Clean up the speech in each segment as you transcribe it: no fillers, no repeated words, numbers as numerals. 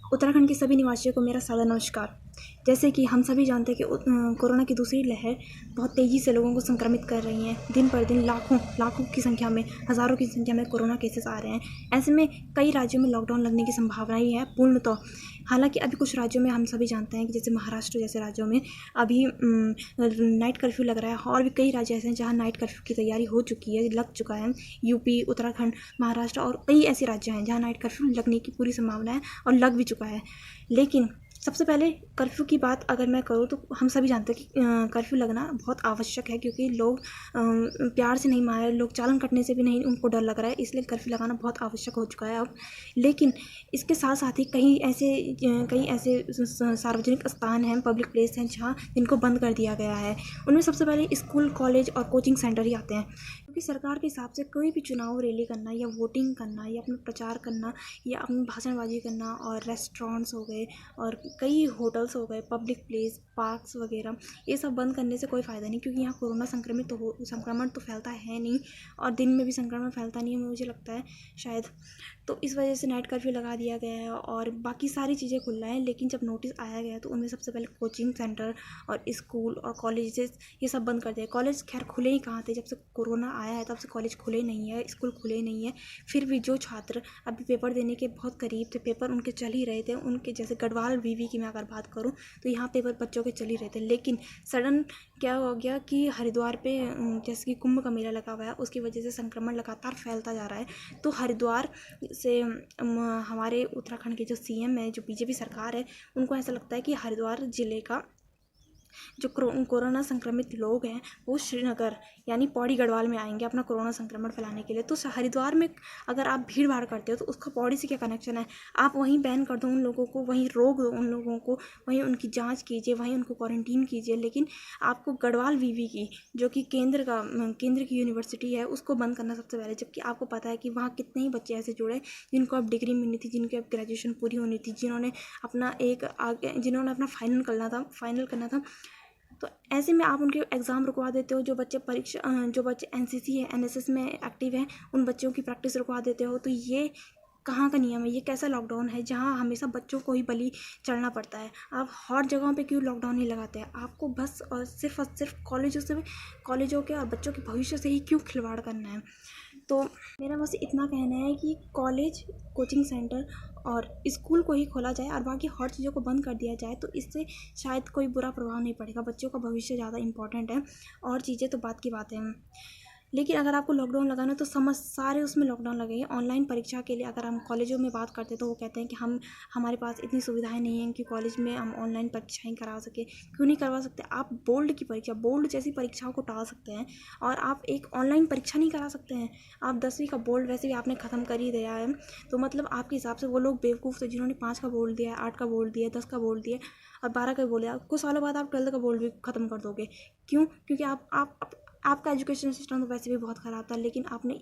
उत्तराखंड के सभी निवासियों को मेरा सादर नमस्कार। जैसे कि हम सभी जानते हैं कि कोरोना की दूसरी लहर बहुत तेज़ी से लोगों को संक्रमित कर रही है। दिन पर दिन लाखों की संख्या में, हज़ारों की संख्या में कोरोना केसेस आ रहे हैं। ऐसे में कई राज्यों में लॉकडाउन लगने की संभावना ही है पूर्णतः। हालांकि अभी कुछ राज्यों में हम सभी जानते हैं कि जैसे महाराष्ट्र जैसे राज्यों में अभी नाइट कर्फ्यू लग रहा है, और भी कई राज्य ऐसे हैं जहाँ नाइट कर्फ्यू की तैयारी हो चुकी है, लग चुका है। यूपी, उत्तराखंड, महाराष्ट्र और कई ऐसे राज्य हैं जहाँ नाइट कर्फ्यू लगने की पूरी संभावना है और लग भी चुका है। लेकिन सबसे पहले कर्फ्यू की बात अगर मैं करूँ तो हम सभी जानते हैं कि कर्फ्यू लगना बहुत आवश्यक है, क्योंकि लोग प्यार से नहीं मान रहे, लोग चालान कटने से भी नहीं, उनको डर लग रहा है, इसलिए कर्फ्यू लगाना बहुत आवश्यक हो चुका है अब। लेकिन इसके साथ साथ ही कई ऐसे सार्वजनिक स्थान हैं, पब्लिक प्लेस हैं जहाँ जिनको बंद कर दिया गया है। उनमें सबसे पहले स्कूल, कॉलेज और कोचिंग सेंटर ही आते हैं, क्योंकि सरकार के हिसाब से कोई भी चुनाव रैली करना या वोटिंग करना या अपना प्रचार करना या अपनी भाषणबाजी करना, और रेस्टोरेंट्स हो गए और कई होटल्स हो गए, पब्लिक प्लेस, पार्क्स वगैरह, ये सब बंद करने से कोई फ़ायदा नहीं, क्योंकि यहाँ कोरोना संक्रमण तो फैलता है नहीं, और दिन में भी संक्रमण फैलता नहीं है, मुझे लगता है शायद। तो इस वजह से नाइट कर्फ्यू लगा दिया गया है और बाकी सारी चीज़ें खुल रहा है। लेकिन जब नोटिस आया गया तो उनमें सबसे पहले कोचिंग सेंटर और स्कूल और कॉलेजेस ये सब बंद कर दिए। कॉलेज खैर खुले ही कहाँ थे, जब से कोरोना आया है तब से कॉलेज खुले नहीं है, स्कूल खुले नहीं है। फिर भी जो छात्र अभी पेपर देने के बहुत करीब थे, पेपर उनके चल ही रहे थे, उनके जैसे गढ़वाल वीवी की मैं अगर बात करूँ तो यहाँ पेपर बच्चों के चल ही रहे थे। लेकिन सडन क्या हो गया कि हरिद्वार पे जैसे कि कुंभ का मेला लगा हुआ है, उसकी वजह से संक्रमण लगातार फैलता जा रहा है। तो हरिद्वार से हमारे उत्तराखंड के जो सीएम है, जो बीजेपी सरकार है, उनको ऐसा लगता है कि हरिद्वार ज़िले का जो कोरोना संक्रमित लोग हैं वो श्रीनगर यानी पौड़ी गढ़वाल में आएंगे अपना कोरोना संक्रमण फैलाने के लिए। तो हरिद्वार में अगर आप भीड़ भाड़ करते हो तो उसका पौड़ी से क्या कनेक्शन है? आप वहीं बैन कर दो उन लोगों को, वहीं रोक दो उन लोगों को, वहीं उनकी जांच कीजिए, वहीं उनको क्वारंटीन कीजिए। लेकिन आपको गढ़वाल वीवी की, जो कि केंद्र की यूनिवर्सिटी है, उसको बंद करना सबसे पहले, जबकि आपको पता है कि वहाँ कितने ही बच्चे ऐसे जुड़े जिनको अब डिग्री मिलनी थी, जिनकी अब ग्रेजुएशन पूरी होनी थी, जिन्होंने अपना फाइनल करना था। तो ऐसे में आप उनके एग्ज़ाम रुकवा देते हो। जो बच्चे एनसीसी है, एनएसएस में एक्टिव हैं, उन बच्चों की प्रैक्टिस रुकवा देते हो। तो ये कहाँ का नियम है? ये कैसा लॉकडाउन है जहाँ हमेशा बच्चों को ही बलि चढ़ना पड़ता है? आप हर जगहों पे क्यों लॉकडाउन नहीं लगाते हैं? आपको बस और सिर्फ कॉलेजों के और बच्चों के भविष्य से ही क्यों खिलवाड़ करना है? तो मेरा बस इतना कहना है कि कॉलेज, कोचिंग सेंटर और स्कूल को ही खोला जाए और बाकी हर चीज़ों को बंद कर दिया जाए, तो इससे शायद कोई बुरा प्रभाव नहीं पड़ेगा। बच्चों का भविष्य ज़्यादा इंपॉर्टेंट है, और चीज़ें तो बात की बात है। लेकिन अगर आपको लॉकडाउन लगाना है तो सारे उसमें लॉकडाउन लगाइए। ऑनलाइन परीक्षा के लिए अगर हम कॉलेजों में बात करते हैं तो वो कहते हैं कि हमारे पास इतनी सुविधाएं नहीं हैं कि कॉलेज में हम ऑनलाइन परीक्षाएं करा सके। क्यों नहीं करवा सकते? आप बोर्ड जैसी परीक्षाओं को टाल सकते हैं, और आप एक ऑनलाइन परीक्षा नहीं करा सकते हैं। आप 10वीं का बोर्ड वैसे भी आपने ख़त्म कर ही दिया है, तो मतलब आपके हिसाब से वो लोग बेवकूफ़ थे जिन्होंने 5 का बोर्ड दिया, 8 का बोर्ड दिया, 10 का बोर्ड दिया और 12 का बोल दिया। कुछ सालों बाद आप 12 का बोर्ड भी ख़त्म कर दोगे। क्यों? क्योंकि आपका एजुकेशन सिस्टम तो वैसे भी बहुत ख़राब था, लेकिन आपने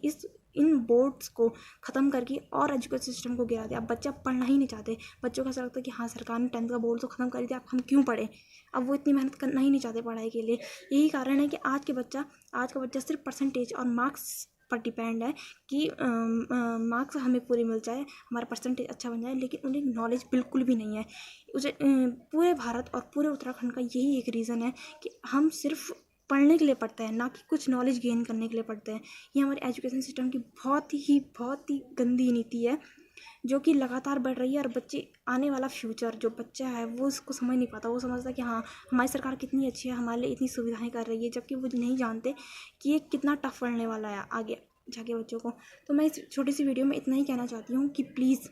इन बोर्ड्स को ख़त्म करके और एजुकेशन सिस्टम को गिरा दिया। अब बच्चा पढ़ना ही नहीं चाहते। बच्चों का ऐसा लगता है कि हाँ, सरकार ने 10th का बोर्ड तो ख़त्म कर दिया, अब हम क्यों पढ़ें? अब वो इतनी मेहनत करना ही नहीं चाहते पढ़ाई के लिए। यही कारण है कि आज का बच्चा सिर्फ परसेंटेज और मार्क्स पर डिपेंड है कि मार्क्स हमें पूरे मिल जाए, हमारा परसेंटेज अच्छा बन जाए, लेकिन उन्हें नॉलेज बिल्कुल भी नहीं है। पूरे भारत और पूरे उत्तराखंड का यही एक रीज़न है कि हम सिर्फ पढ़ने के लिए पढ़ते हैं, ना कि कुछ नॉलेज गेन करने के लिए पढ़ते हैं। ये हमारे एजुकेशन सिस्टम की बहुत ही गंदी नीति है, जो कि लगातार बढ़ रही है। और आने वाला फ्यूचर जो बच्चा है वो इसको समझ नहीं पाता। वो समझता है कि हाँ, हमारी सरकार कितनी अच्छी है, हमारे लिए इतनी सुविधाएं कर रही है, जबकि वो नहीं जानते कि ये कितना टफ पढ़ने वाला है आगे जाके बच्चों को। तो मैं इस छोटी सी वीडियो में इतना ही कहना चाहती हूँ कि प्लीज़,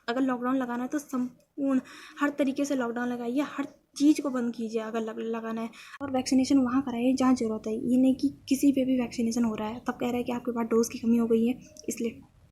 अगर लॉकडाउन लगाना है तो संपूर्ण हर तरीके से लॉकडाउन लगाइए, हर चीज़ को बंद कीजिए अगर लगाना है। और वैक्सीनेशन वहाँ कराइए जहाँ ज़रूरत है। ये नहीं कि किसी पे भी वैक्सीनेशन हो रहा है तब कह रहा है कि आपके पास डोज की कमी हो गई है इसलिए।